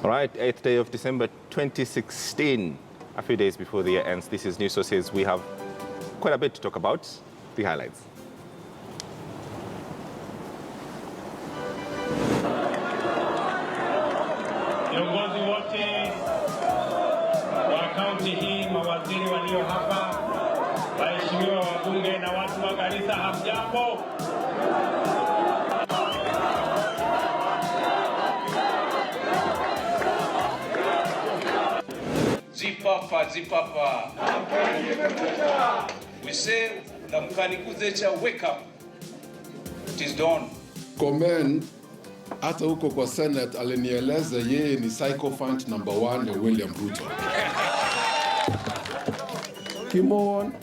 All right, 8th day of December 2016, a few days before the year ends. This is News Sources. We have quite a bit to talk about. The highlights. Viongozi wote wa kaunti hii, mawaziri walio hapa, waheshimiwa wabunge na watu wa Garissa, hamjambo? Zipapa, zipapa. We say, Namkani Kuzecha, wake up. It is dawn. Komen, hata huko kwa Senate alinieleza yeye ni sycophant number 1 ya William Ruto. Come on.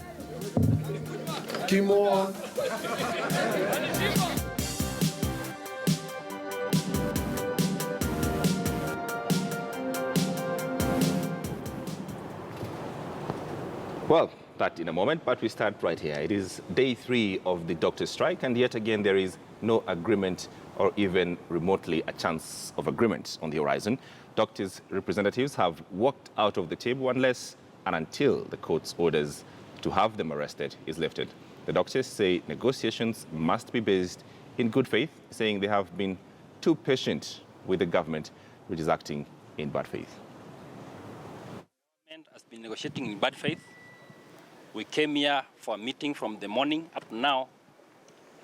Well, that in a moment, but we start right here. It is day 3 of the doctor strike, and yet again there is no agreement or even remotely a chance of agreement on the horizon. Doctors' representatives have walked out of the table unless and until the court's orders to have them arrested is lifted. The doctors say negotiations must be based in good faith, saying they have been too patient with the government, which is acting in bad faith. The government has been negotiating in bad faith. We came here for a meeting from the morning up to now.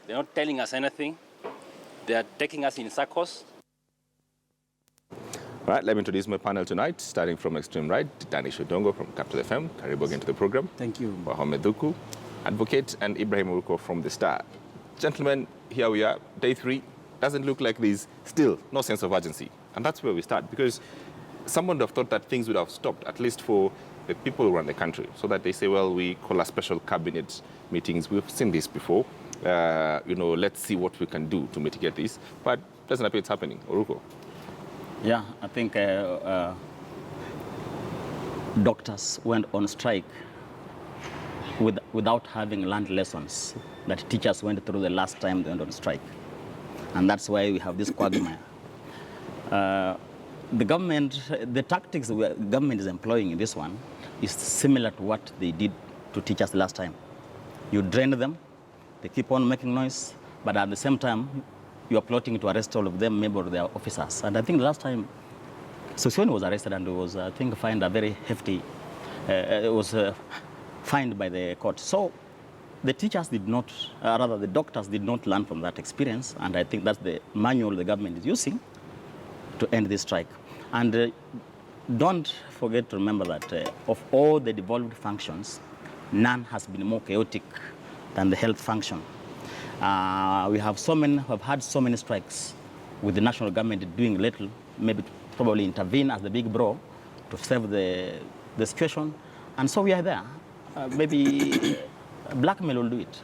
They're not telling us anything. They are taking us in circles. All right, let me introduce my panel tonight, starting from extreme right, Danny Shodongo from Capital FM. Karibu again to the program. Thank you. Mohamed Duku, advocate, and Ibrahim Uruko from the Star. Gentlemen, here we are, day 3. Doesn't look like there's still no sense of urgency. And that's where we start, because someone would have thought that things would have stopped, at least for the people who run the country, so that they say, well, we call a special cabinet meetings. We've seen this before. Let's see what we can do to mitigate this. But it doesn't appear it's happening. Uruko. Yeah, I think doctors went on strike without having learned lessons that teachers went through the last time they went on strike. And that's why we have this quagmire. The government, the tactics the government is employing in this one is similar to what they did to teachers last time. You drain them, they keep on making noise, but at the same time, you are plotting to arrest all of them, maybe their officers. And I think last time, Sosioni was arrested and was, I think, fined a very hefty, fined by the court. So the teachers did not, rather the doctors did not learn from that experience, and I think that's the manual the government is using to end this strike. And don't forget to remember that of all the devolved functions, none has been more chaotic than the health function. We have had so many strikes with the national government doing little, maybe to probably intervene as the big bro to save the situation. And so we are there. Maybe blackmail will do it.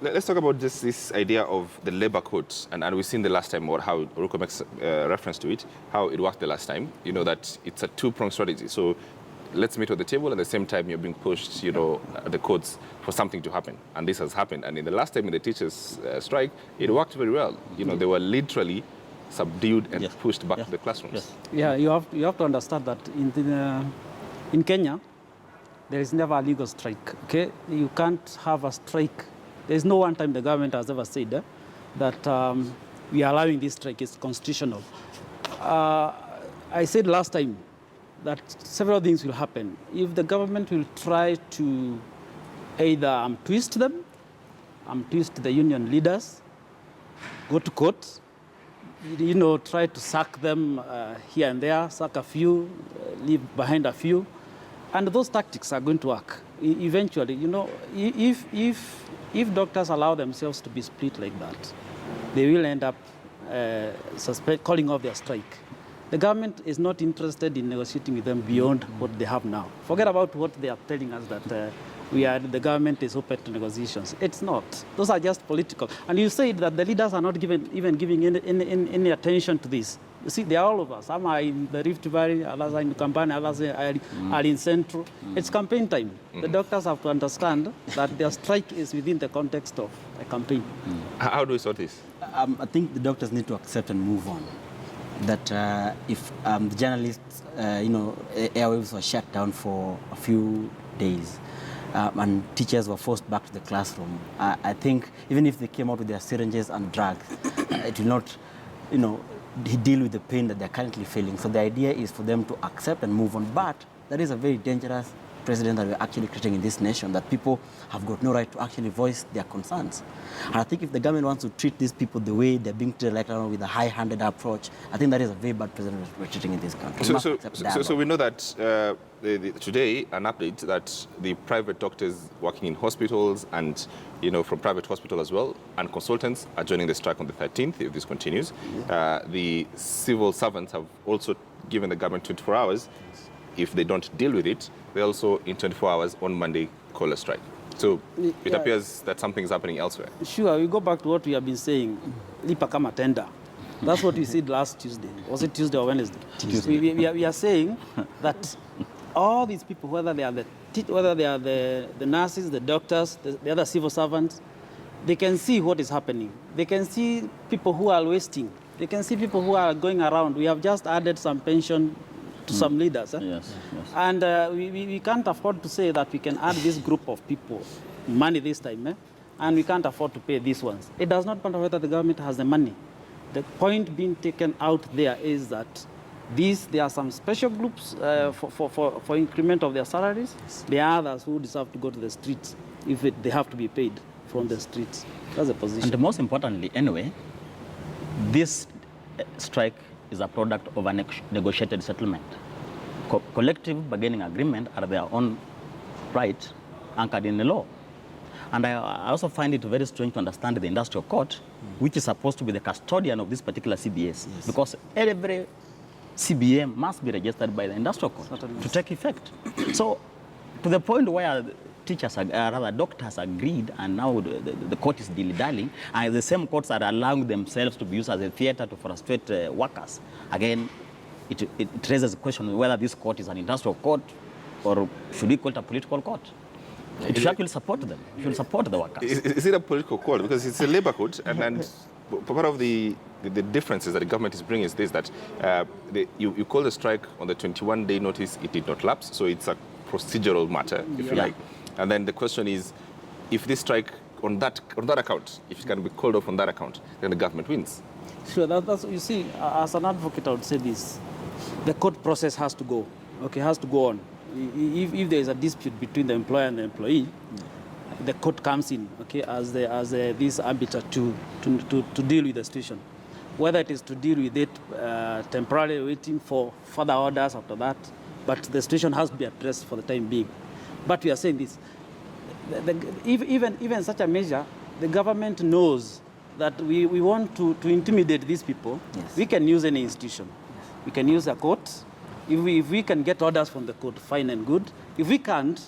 Let's talk about just this idea of the labor codes, and we've seen the last time, or how Uruko makes reference to it, how it worked the last time. You know that it's a two-pronged strategy. So let's meet at the table, at the same time you're being pushed, the codes for something to happen. And this has happened. And in the last time in the teachers' strike, it worked very well. They were literally subdued and pushed back to the classrooms. Yes. Yeah, you have to understand that in Kenya, there is never a legal strike, okay? You can't have a strike. There's no one time the government has ever said that we are allowing this strike. It's constitutional. I said last time that several things will happen. If the government will try to either twist them, twist the union leaders, go to court, try to sack them here and there, sack a few, leave behind a few. And those tactics are going to work. Eventually, if doctors allow themselves to be split like that, they will end up calling off their strike. The government is not interested in negotiating with them beyond what they have now. Forget about what they are telling us that the government is open to negotiations. It's not. Those are just political. And you said that the leaders are not even giving any attention to this. You see, they are all over. Some are in the Rift Valley, others are in Kampani, others are in Central. It's campaign time. The doctors have to understand that their strike is within the context of a campaign. How do we sort this? I think the doctors need to accept and move on. that if the journalists, airwaves were shut down for a few days and teachers were forced back to the classroom, I think even if they came out with their syringes and drugs, it will not, deal with the pain that they're currently feeling. So the idea is for them to accept and move on. But that is a very dangerous precedent that we're actually creating in this nation, that people have got no right to actually voice their concerns. And I think if the government wants to treat these people the way they're being treated, like with a high-handed approach, I think that is a very bad precedent we're treating in this country. So we know that today, an update that the private doctors working in hospitals and, from private hospital as well, and consultants are joining the strike on the 13th if this continues. The civil servants have also given the government 24 hours. If they don't deal with it, they also, in 24 hours on Monday, call a strike. So it appears that something is happening elsewhere. Sure, we go back to what we have been saying, lipa kama tender. That's what we said last Tuesday. Was it Tuesday or Wednesday? Tuesday. We are saying that all these people, whether they are the nurses, the doctors, the other civil servants, they can see what is happening. They can see people who are wasting. They can see people who are going around. We have just added some pension to some leaders. Yes. And we can't afford to say that we can add this group of people money this time, and we can't afford to pay these ones. It does not matter whether the government has the money. The point being taken out there is that there are some special groups for increment of their salaries. There are others who deserve to go to the streets if they have to be paid from the streets. That's the position. And most importantly, anyway, this strike is a product of a negotiated settlement. Collective bargaining agreement are their own right, anchored in the law. And I also find it very strange to understand the industrial court, which is supposed to be the custodian of this particular CBS, because every CBM must be registered by the industrial court to take effect. So, to the point where doctors agreed, and now the court is dilly-dallying, and the same courts are allowing themselves to be used as a theater to frustrate workers. Again, it raises the question whether this court is an industrial court or should we call it a political court? It should actually support them. It should support the workers. Is it a political court? Because it's a labor court, and part of the differences that the government is bringing is this, that you call the strike on the 21-day notice, it did not lapse, so it's a procedural matter, if you like. And then the question is, if this strike on that account, if it can be called off on that account, then the government wins. Sure, that's, you see, as an advocate, I would say this. The court process has to go, has to go on. If there is a dispute between the employer and the employee, the court comes in, as this arbiter to deal with the situation. Whether it is to deal with it temporarily, waiting for further orders after that, but the situation has to be addressed for the time being. But we are saying this, even such a measure, the government knows that we want to intimidate these people. Yes. We can use any institution. Yes. We can use a court. If we can get orders from the court, fine and good. If we can't,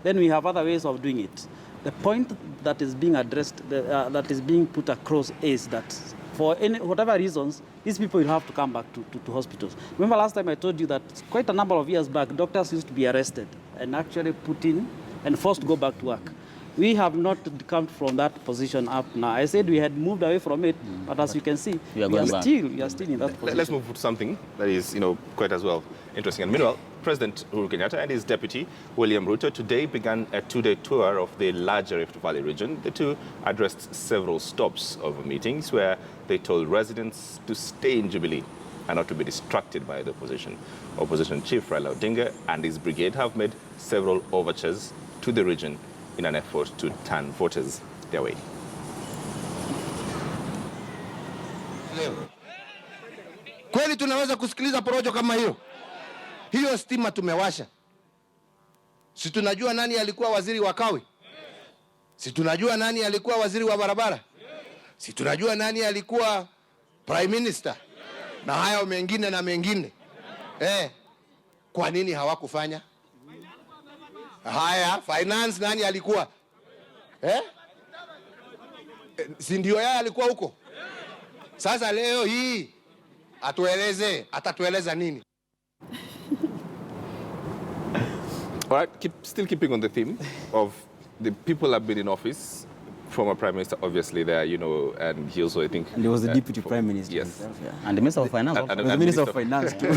then we have other ways of doing it. The point that is being addressed, that is being put across, is that for whatever reasons, these people will have to come back to hospitals. Remember last time I told you that quite a number of years back, doctors used to be arrested and actually put in and forced to go back to work. We have not come from that position up now. I said we had moved away from it, but as you can see, we are still in that position. Let's move to something that is, quite as well interesting. And meanwhile, President Uhuru Kenyatta and his deputy, William Ruto, today began a two-day tour of the larger Rift Valley region. The two addressed several stops of meetings where they told residents to stay in Jubilee and not to be distracted by the opposition. Opposition Chief Raila Odinga and his brigade have made several overtures to the region in an effort to turn voters their way. Kweli tunaweza kusikiliza porojo kama hiyo? Hiyo stima tumewasha. Si tunajua nani alikuwa waziri wa kawi? Si tunajua nani alikuwa waziri wa barabara? Si tunajua nani alikuwa prime minister? Na hayo mengine na mengine. Kwa nini hawakufanya? Haya, finance nani alikuwa? Si ndio yeye alikuwa huko? Sasa leo hii atatueleza nini? All right, still keeping on the theme of the people have been in office former Prime Minister, obviously, there, you know, and he also, I think... And there was the Deputy Prime Minister yes. himself, yeah. And the Minister of Finance also. And the Minister of Finance, too.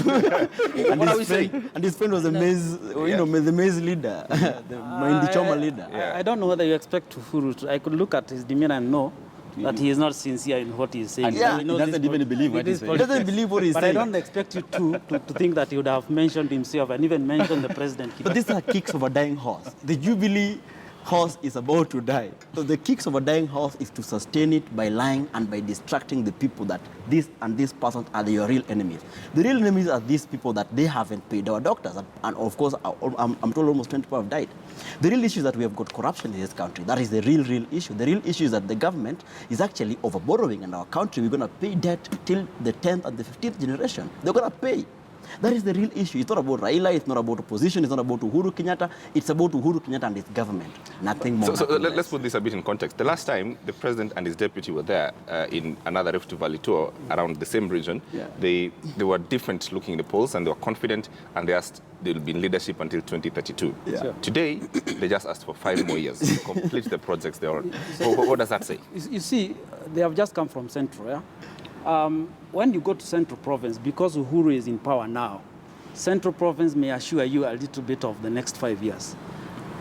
And his friend was the maize, you know, the maize leader, the Mahindi Choma leader. I don't know whether you expect Uhuru to... I could look at his demeanor and know that he is not sincere in what he is saying. Yeah, he doesn't even believe what he's saying. He doesn't believe what he's saying. But I don't expect you to think that he would have mentioned himself and even mentioned the president. But these are kicks of a dying horse. The Jubilee horse is about to die. So the kicks of a dying horse is to sustain it by lying and by distracting the people that this and this persons are your real enemies. The real enemies are these people that they haven't paid our doctors. And of course, I'm told almost 20 people have died. The real issue is that we have got corruption in this country. That is the real issue. The real issue is that the government is actually over-borrowing in our country. We're going to pay debt till the 10th and the 15th generation. They're going to pay. That is the real issue. It's not about Raila, it's not about opposition, it's not about Uhuru Kenyatta, it's about Uhuru Kenyatta and his government. Nothing more. So let's put this a bit in context. The last time the president and his deputy were there in another Rift Valley tour around the same region, they were different looking in the polls and they were confident and they asked they'll be in leadership until 2032. Yeah. Sure. Today, they just asked for 5 more years to complete the projects they're on. What does that say? You see, they have just come from Central, yeah? When you go to Central Province, because Uhuru is in power now, Central Province may assure you a little bit of the next 5 years.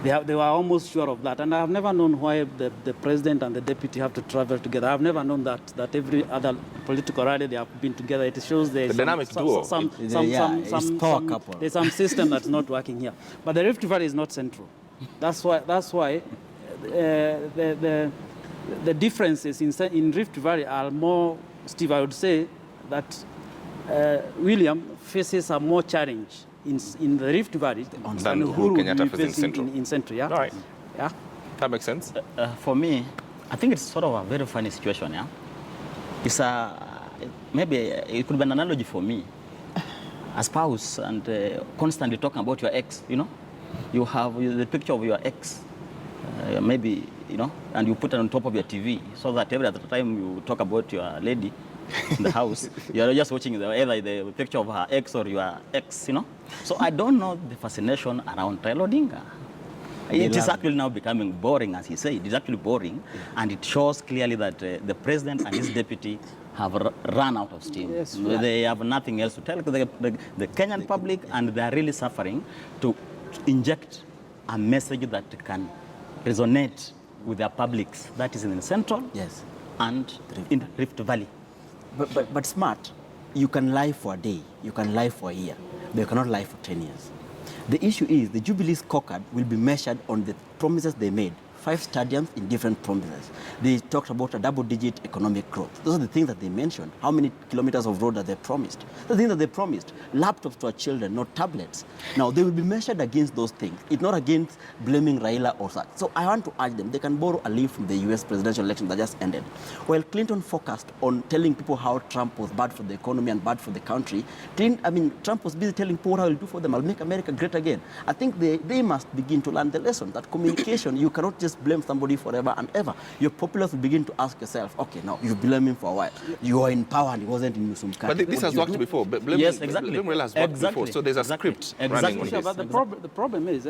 They were almost sure of that. And I have never known why the president and the deputy have to travel together. I have never known that every other political rally they have been together. It shows there's dynamic duo. There's some system that's not working here. But the Rift Valley is not central. That's why the differences in Rift Valley are more, Steve, I would say that William faces a more challenge in the Rift Valley than Uhuru Kenyatta faces in Central. Yeah? All right. Yeah? That makes sense. For me, I think it's sort of a very funny situation, yeah? It's maybe it could be an analogy for me. A spouse and constantly talking about your ex, you know? You have the picture of your ex, maybe, you know, and you put it on top of your TV so that every other time you talk about your lady in the house, you're just watching either the picture of her ex or your ex, you know? So I don't know the fascination around Raila Odinga. It is actually now becoming boring, as he said. It is actually boring, and it shows clearly that the president and his deputy have run out of steam. Yes, they have nothing else to tell the Kenyan public, and they are really suffering to inject a message that can resonate with their publics. That is in the Central and in Rift Valley. But smart, you can lie for a day, you can lie for a year, but you cannot lie for 10 years. The issue is the Jubilee scorecard will be measured on the promises they made. 5 stadiums in different provinces. They talked about a double-digit economic growth. Those are the things that they mentioned. How many kilometers of road that they promised? The things that they promised. Laptops to our children, not tablets. Now, they will be measured against those things. It's not against blaming Raila or such. So I want to urge them, they can borrow a leaf from the US presidential election that just ended. While Clinton focused on telling people how Trump was bad for the economy and bad for the country, Trump was busy telling people what I will do for them. I'll make America great again. I think they must begin to learn the lesson that communication, you cannot just blame somebody forever and ever. Your populace will begin to ask yourself, okay, now you've blamed him for a while. You are in power and he wasn't in Muslim country. But this has worked before. Yes, exactly. Blame has worked before. So there's a script running on this. But the problem is,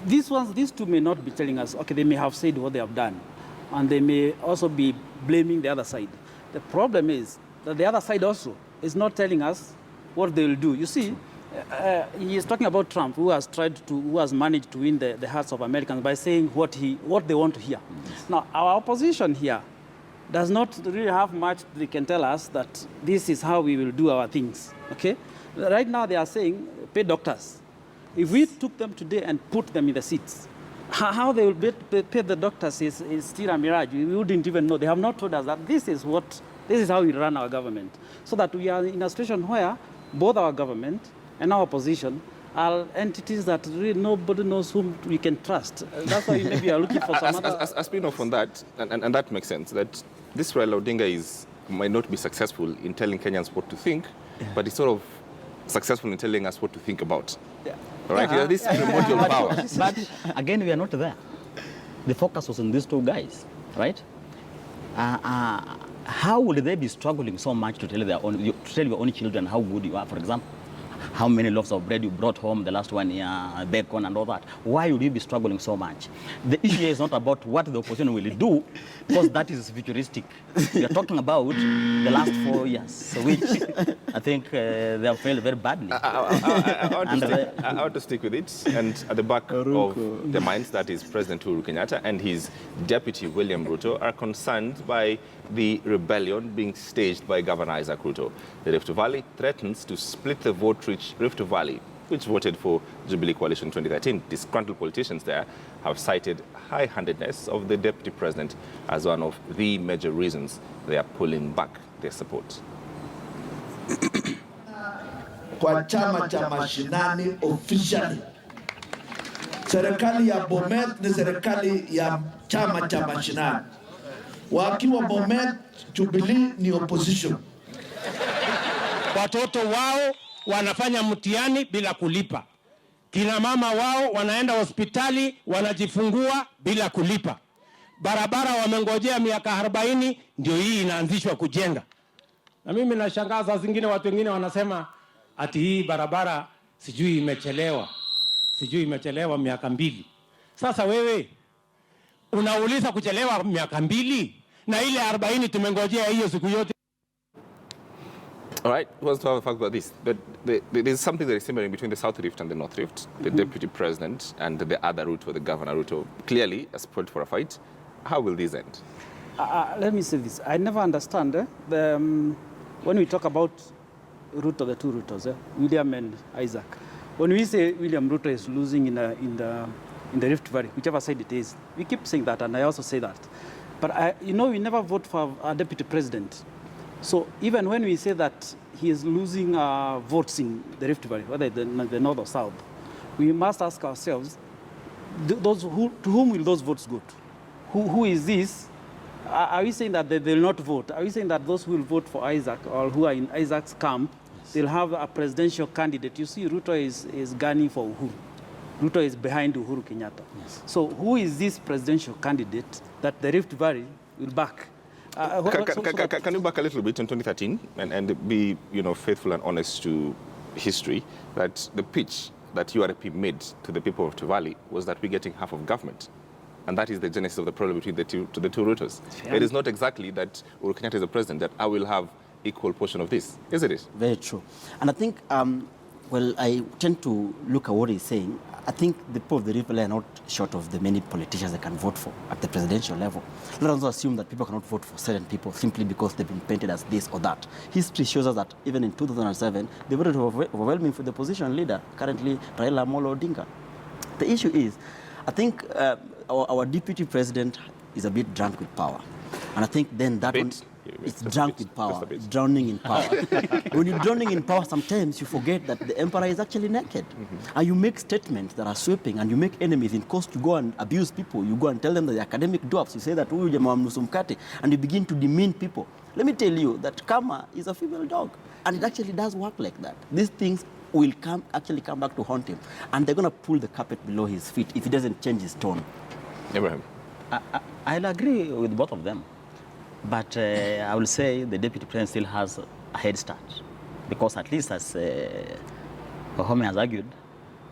these two may not be telling us, okay, they may have said what they have done, and they may also be blaming the other side. The problem is that the other side also is not telling us what they will do. You see, he is talking about Trump, who has managed to win the hearts of Americans by saying what they want to hear. Now, our opposition here does not really have much they can tell us that this is how we will do our things. Okay? Right now they are saying pay doctors. If we took them today and put them in the seats, how they will pay the doctors is still a mirage. We wouldn't even know. They have not told us that this is how we run our government. So that we are in a situation where both our government and our opposition are entities that really nobody knows whom we can trust. That's why maybe you are looking for some other... A spin-off on that, and that makes sense, that this Raila Odinga might not be successful in telling Kenyans what to think, but he's sort of successful in telling us what to think about. All right? This primordial power. But again, we are not there. The focus was on these two guys, right? How would they be struggling so much to tell your own children how good you are, for example? how many loaves of bread you brought home the last 1 year, bacon and all that. Why would you be struggling so much? The issue is not about what the opposition will do, because that is futuristic. We are talking about the last 4 years, which I think they have failed very badly. I want to stick with it. And at the back of the minds, that is President Uhuru Kenyatta and his deputy William Ruto are concerned by the rebellion being staged by Governor Isaac Ruto. The Rift Valley threatens to split the vote-rich Rift Valley, which voted for Jubilee Coalition 2013. Disgruntled politicians there have cited high-handedness of the deputy president as one of the major reasons they are pulling back their support. Kwa chama cha mashinani officially, serikali ya Bomet ni serikali ya chama cha mashinani. Wakiwa Bomet, Jubilee ni opposition. Watoto wao wanafanya mtihani bila kulipa. Kina mama wao wanaenda hospitali wanajifungua bila kulipa. Barabara wamengojea miaka 40 ndio hii inaanzishwa kujenga. Na mimi nashangaza zingine watu wengine wanasema ati hii barabara sijui imechelewa miaka 2. Sasa wewe unauliza kuchelewa miaka 2 na ile 40 tumengojea hiyo siku yote. All right, let's talk about this. But there's something that is simmering between the South Rift and the North Rift, the deputy president and the other Ruto, the governor Ruto, clearly a sport for a fight. How will this end? Let me say this. I never understand when we talk about Ruto, the two Rutos, William and Isaac. When we say William Ruto is losing in the Rift Valley, whichever side it is, we keep saying that, and I also say that. But we never vote for a deputy president. So even when we say that he is losing votes in the Rift Valley, whether the north or south, we must ask ourselves, to whom will those votes go to? Who is this? Are we saying that they will not vote? Are we saying that those who will vote for Isaac or who are in Isaac's camp, they'll have a presidential candidate? You see, Ruto is gunning for Uhuru. Ruto is behind Uhuru Kenyatta. Yes. So who is this presidential candidate that the Rift Valley will back? Can you back a little bit in 2013 and be faithful and honest to history, that the pitch that URP made to the people of Tuvali was that we're getting half of government? And that is the genesis of the problem between the two Rutos. Yeah. It is not exactly that Uhuru Kenyatta is the president, that I will have equal portion of this, isn't it? Very true. And I think, well, I tend to look at what he's saying. I think the people of the Rift Valley are not short of the many politicians they can vote for at the presidential level. Let us assume that people cannot vote for certain people simply because they've been painted as this or that. History shows us that even in 2007, they voted overwhelming for the opposition leader, currently Raila Amolo Odinga. The issue is, I think our deputy president is a bit drunk with power. And I think then that one, it's drunk with power, drowning in power. When you're drowning in power, sometimes you forget that the emperor is actually naked. And you make statements that are sweeping, and you make enemies in course to go and abuse people. You go and tell them that they're academic dwarfs. You say that, and you begin to demean people. Let me tell you that karma is a female dog, and it actually does work like that. These things will actually come back to haunt him, and they're going to pull the carpet below his feet if he doesn't change his tone. Abraham. I'll agree with both of them. But I will say the deputy president still has a head start, because at least as Homi has argued,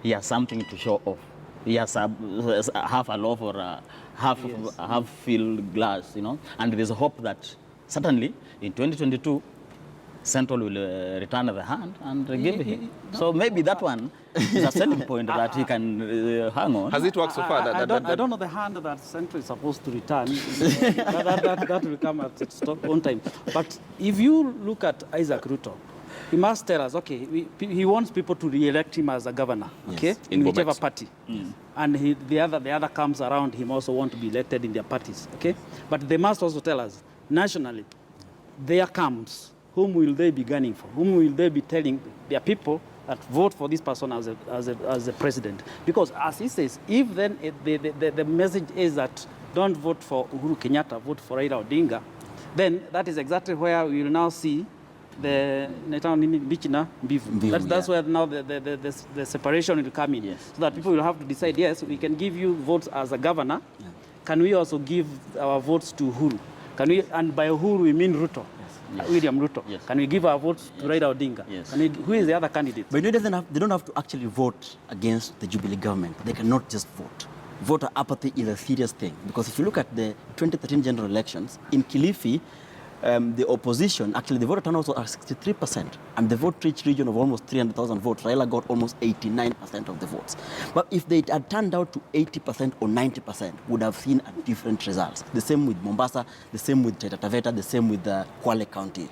he has something to show off. He has half a loaf or a half-filled glass, and there is a hope that certainly in 2022, Central will return the hand and give him. So maybe that one is a selling point that he can hang on. Has it worked so far? I don't know the hand that Central is supposed to return. that will come at its own time. But if you look at Isaac Ruto, he must tell us, okay, he wants people to re-elect him as a governor, okay, yes, in whichever party. Yes. And the other camps around him also want to be elected in their parties, okay? But they must also tell us, nationally, their camps, whom will they be gunning for? Whom will they be telling their people that vote for this person as a president? Because as he says, if then the message is that don't vote for Uhuru Kenyatta, vote for Raila Odinga, then that is exactly where we will now see the that's where now the separation will come in. Yes. So that people will have to decide, yes, we can give you votes as a governor. Yeah. Can we also give our votes to Uhuru? Can we, and by Uhuru we mean Ruto. William Ruto? Yes. Can we give our votes to Raila Odinga? Yes. Who is the other candidate? But they don't have to actually vote against the Jubilee government. They cannot just vote. Voter apathy is a serious thing, because if you look at the 2013 general elections, in Kilifi, the opposition, actually the voter turnout was 63%, and the vote-rich region of almost 300,000 votes, Raila got almost 89% of the votes. But if they had turned out to 80% or 90%, would have seen a different results. The same with Mombasa, the same with Taita Taveta, the same with Kwale County.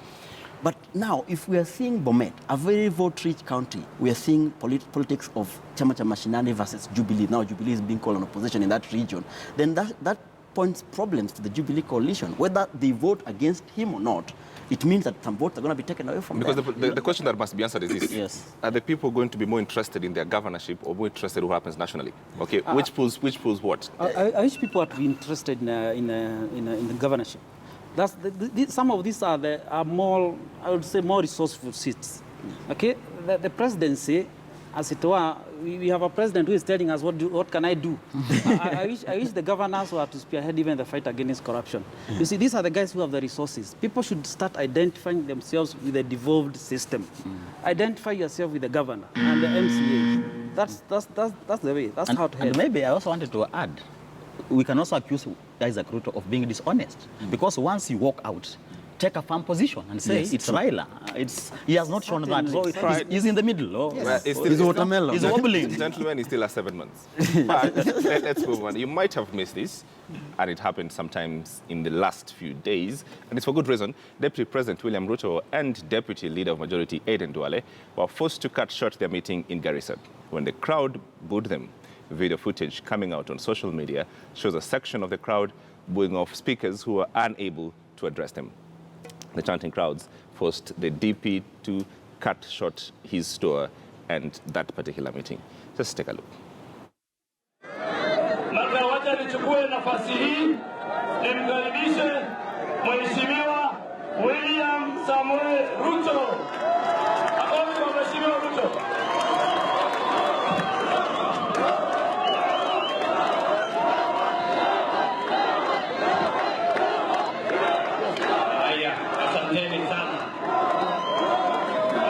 But now, if we are seeing Bomet, a very vote-rich county, we are seeing politics of Chama Cha Mashinani versus Jubilee. Now Jubilee is being called an opposition in that region. Then that points problems to the Jubilee coalition. Whether they vote against him or not, it means that some votes are going to be taken away from them. Because the question that must be answered is this. Yes. Are the people going to be more interested in their governorship or more interested in what happens nationally? Okay, which pulls what? I wish people are to be interested in the governorship. Some of these are more, I would say, more resourceful seats. Okay, the presidency, as it were, we have a president who is telling us what can I do. I wish the governors were to spearhead even the fight against corruption. You see, these are the guys who have the resources. People should start identifying themselves with a devolved system. Identify yourself with the governor and the MCA. That's the way. That's how to head. And maybe I also wanted to add, we can also accuse Isaac Ruto of being dishonest, because once you walk out, take a firm position and say it's Raila. He has not shown that. So he's in the middle. Oh, Well, He's watermelon. He's wobbling. Gentlemen, he still has 7 months. But let's move on. You might have missed this, and it happened sometimes in the last few days, and it's for good reason. Deputy President William Ruto and Deputy Leader of Majority Aden Duale were forced to cut short their meeting in Garissa when the crowd booed them. Video footage coming out on social media shows a section of the crowd booing off speakers who were unable to address them. The chanting crowds forced the DP to cut short his tour and that particular meeting. Just take a look. Wacha nichukue nafasi hii nimkaribishe Mheshimiwa William Samuel Ruto. Makofi kwa Mheshimiwa Ruto. Asanteni sana.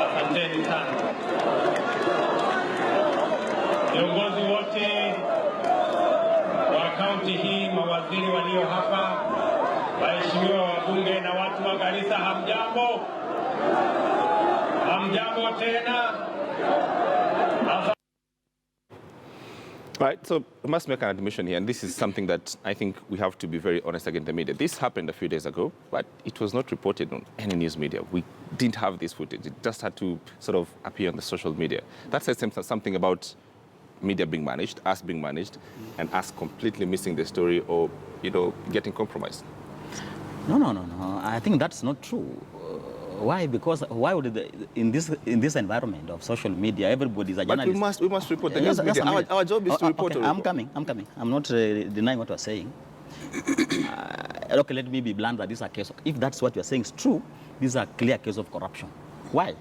Asanteni sana. Viongozi wote wa kaunti hii, mawaziri walio hapa, waheshimiwa wabunge na watu wa Garissa, hamjambo? Hamjambo tena? Right, so I must make an admission here, and this is something that I think we have to be very honest against the media. This happened a few days ago, but it was not reported on any news media. We didn't have this footage. It just had to sort of appear on the social media. That says something about media being managed, us being managed, and us completely missing the story or, getting compromised. No. I think that's not true. Why? Because why would in this environment of social media, everybody is a journalist. But we must report the news media. Our job is to report. Okay, I'm coming. I'm not denying what you're saying. Okay, let me be blunt that this is a case. If that's what you're saying is true, this is a clear case of corruption. Why?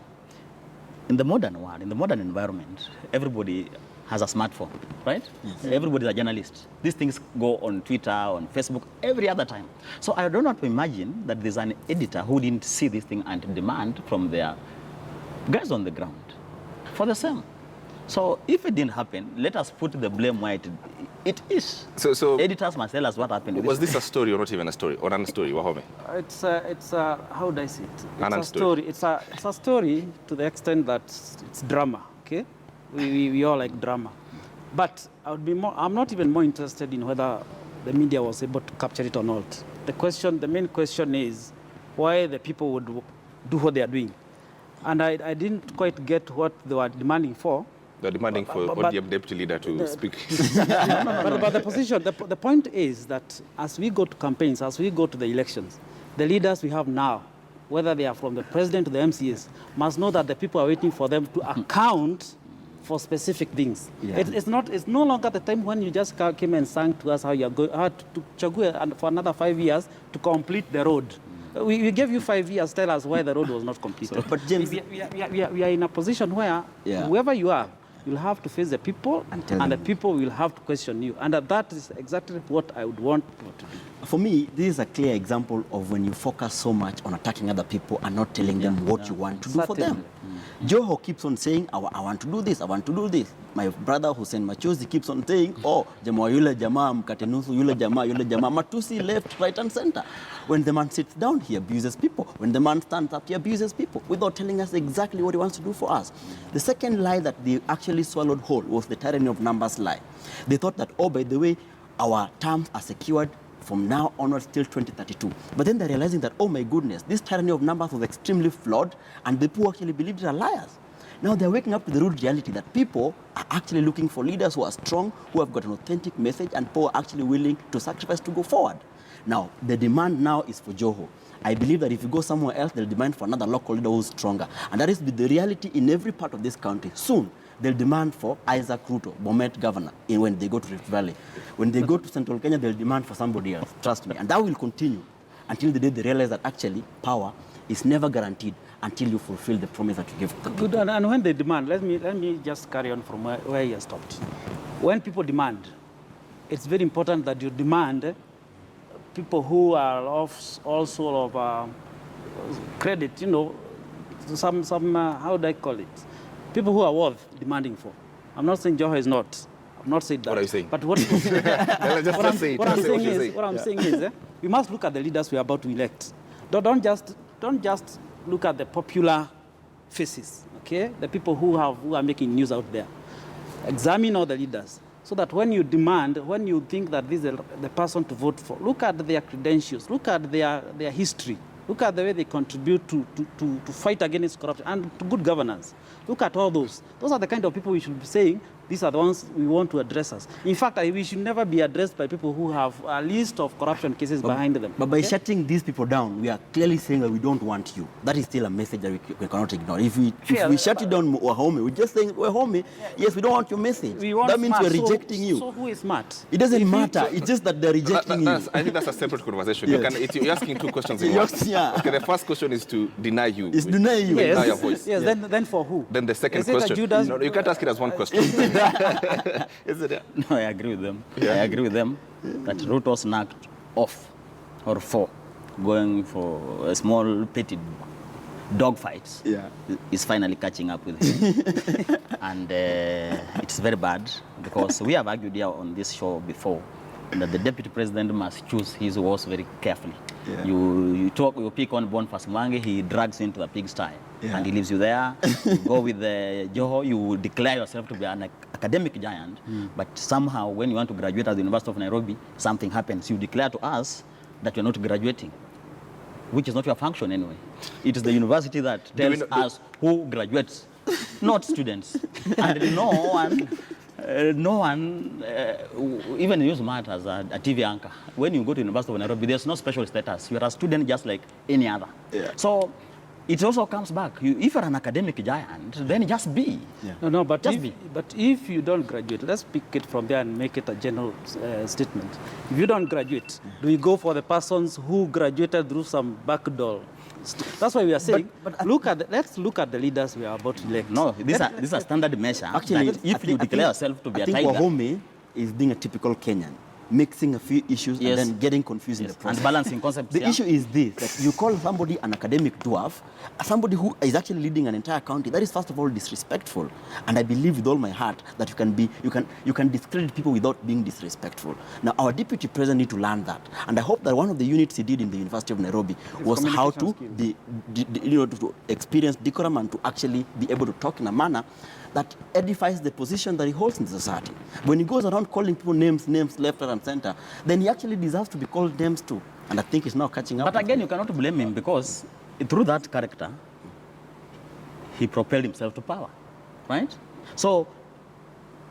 In the modern world, in the modern environment, everybody has a smartphone, right? Yes. Everybody is a journalist. These things go on Twitter, on Facebook, every other time. So I don't want to imagine that there's an editor who didn't see this thing and demand from their guys on the ground for the same. So if it didn't happen, let us put the blame where it is. So editors must tell us what happened. Was this a story or not even a story? Or an story, Wahome? It's how do I say it? It's a story. It's a story to the extent that it's drama, okay? We all like drama. But I'm not even more interested in whether the media was able to capture it or not. The main question is why the people would do what they are doing. And I didn't quite get what they were demanding for. They're demanding for ODM deputy leader to speak. But the position, the point is that as we go to campaigns, as we go to the elections, the leaders we have now, whether they are from the president to the MCAs, must know that the people are waiting for them to account for specific things. Yeah. It's no longer the time when you just came and sang to us how you are going to Chague for another 5 years to complete the road. We gave you 5 years, tell us why the road was not completed. But James, we are in a position where whoever you are, you'll have to face the people, And tell the them. people will have to question you. And that is exactly what I would want people to do. For me, this is a clear example of when you focus so much on attacking other people and not telling them what you want to do for them. Joho keeps on saying, I want to do this, I want to do this. My brother Hussein Machozi keeps on saying, oh, jamaa yule jamaa, mkate nusu, yule jamaa, Matusi left, right and center. When the man sits down, he abuses people. When the man stands up, he abuses people without telling us exactly what he wants to do for us. The second lie that they actually swallowed whole was the tyranny of numbers lie. They thought that, oh, by the way, our terms are secured from now onwards till 2032. But then they're realizing that, oh my goodness, this tyranny of numbers was extremely flawed, and the people actually believed it are liars. Now they're waking up to the rude reality that people are actually looking for leaders who are strong, who have got an authentic message, and people are actually willing to sacrifice to go forward. Now, the demand now is for Joho. I believe that if you go somewhere else, they'll demand for another local leader who's stronger. And that is the reality in every part of this country. Soon, they'll demand for Isaac Ruto, Bomet governor, when they go to Rift Valley. When they go to Central Kenya, they'll demand for somebody else. Trust me. And that will continue until the day they realize that actually power is never guaranteed until you fulfill the promise that you give to the people. Good, and when they demand, let me just carry on from where you stopped. When people demand, it's very important that you demand people who are of all sort of credit, you know, some how do I call it? People who are worth demanding for. I'm not saying Joho is not. I've not said that. What are you saying? But what I'm saying is, we must look at the leaders we are about to elect. Don't just look at the popular faces, okay? The people who are making news out there. Examine all the leaders, so that when you demand, when you think that this is the person to vote for, look at their credentials, look at their history, look at the way they contribute to fight against corruption and to good governance. Look at all those. Those are the kind of people we should be saying, these are the ones we want to address us. In fact, we should never be addressed by people who have a list of corruption cases behind them. But by shutting these people down, we are clearly saying that we don't want you. That is still a message that we cannot ignore. If we shut it down, we're home. We're just saying, we're home. Yes, we don't want your message. That means we're rejecting you. So who is smart? It doesn't matter. It's just that they're rejecting you. I think that's a separate conversation. Yes. You're asking two questions in one. Yeah. Okay, the first question is to deny you. It's deny you. Yes. Deny your voice. Yes. Then for who? Then the second Is it that question. Judas- No, you can't ask it as one question. Is it? No, I agree with them. I agree with them that Ruto snapped off or for going for a small petty dog fights. Yeah. Is finally catching up with him. And it's very bad because we have argued here on this show before that the deputy president must choose his words very carefully. Yeah. You pick on Boniface Mwangi, he drags you into the pigsty. Yeah. And he leaves you there. You go with Joho, you declare yourself to be an academic giant, but somehow when you want to graduate at the University of Nairobi, something happens. You declare to us that you're not graduating, which is not your function anyway. It is the university that tells us who graduates, not students. And no one, even you smart as a TV anchor, when you go to the University of Nairobi, there's no special status. You're a student just like any other. Yeah. So it also comes back. If you're an academic giant, then just be. Yeah. No, but Just but if you don't graduate, let's pick it from there and make it a general statement. If you don't graduate, do you go for the persons who graduated through some backdoor? That's why we are saying, let's look at the leaders we are about to elect. No, this is a standard measure. Actually, if you declare yourself to be a tiger. I think Wahome is being a typical Kenyan, mixing a few issues and then getting confused in the process. And balancing concepts. The issue is this, that you call somebody an academic dwarf, somebody who is actually leading an entire county. That is, first of all, disrespectful. And I believe with all my heart that you can discredit people without being disrespectful. Now, our deputy president need to learn that. And I hope that one of the units he did in the University of Nairobi was how to, to experience decorum and to actually be able to talk in a manner that edifies the position that he holds in the society. When he goes around calling people names left, right, and center, then he actually deserves to be called names too. And I think he's now catching up. But again, you cannot blame him because through that character, he propelled himself to power, right? So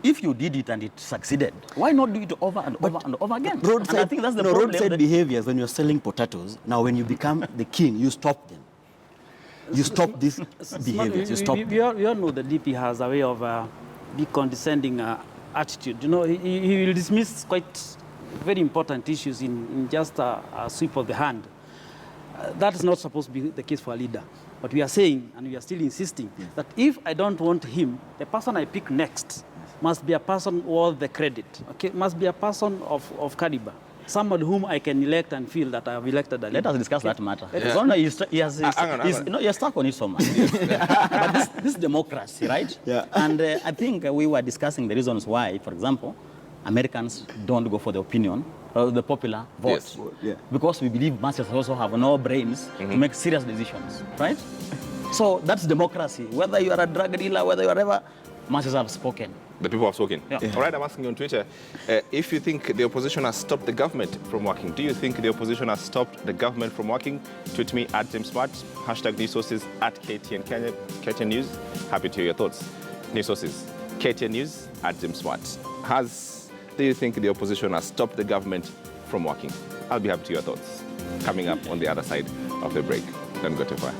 if you did it and it succeeded, why not do it over and over again? Roadside, I think that's the problem. Roadside behaviors, when you're selling potatoes, now when you become the king, you stop them. You stop these behaviors. You stop. We all know the DP has a way of be condescending attitude. You know, he will dismiss quite very important issues in just a sweep of the hand. That is not supposed to be the case for a leader. But we are saying, and we are still insisting, that if I don't want him, the person I pick next must be a person worth the credit, okay? Must be a person of caliber. Somebody whom I can elect and feel that I have elected. Let us discuss that matter. Yeah. You're stuck on it so much. But this is democracy, right? Yeah. And I think we were discussing the reasons why, for example, Americans don't go for the opinion or the popular vote. Yes. Yeah. Because we believe masses also have no brains to make serious decisions, right? So that's democracy. Whether you are a drug dealer, whether you are whatever, masses have spoken. The people have spoken. Yeah. All right, I'm asking you on Twitter, if you think the opposition has stopped the government from working, do you think the opposition has stopped the government from working? Tweet me at James Smart, hashtag news sources at KTN Kenya, KTN News. Happy to hear your thoughts. News sources, KTN News at James Smart. Do you think the opposition has stopped the government from working? I'll be happy to hear your thoughts. Coming up on the other side of the break. Don't go too far.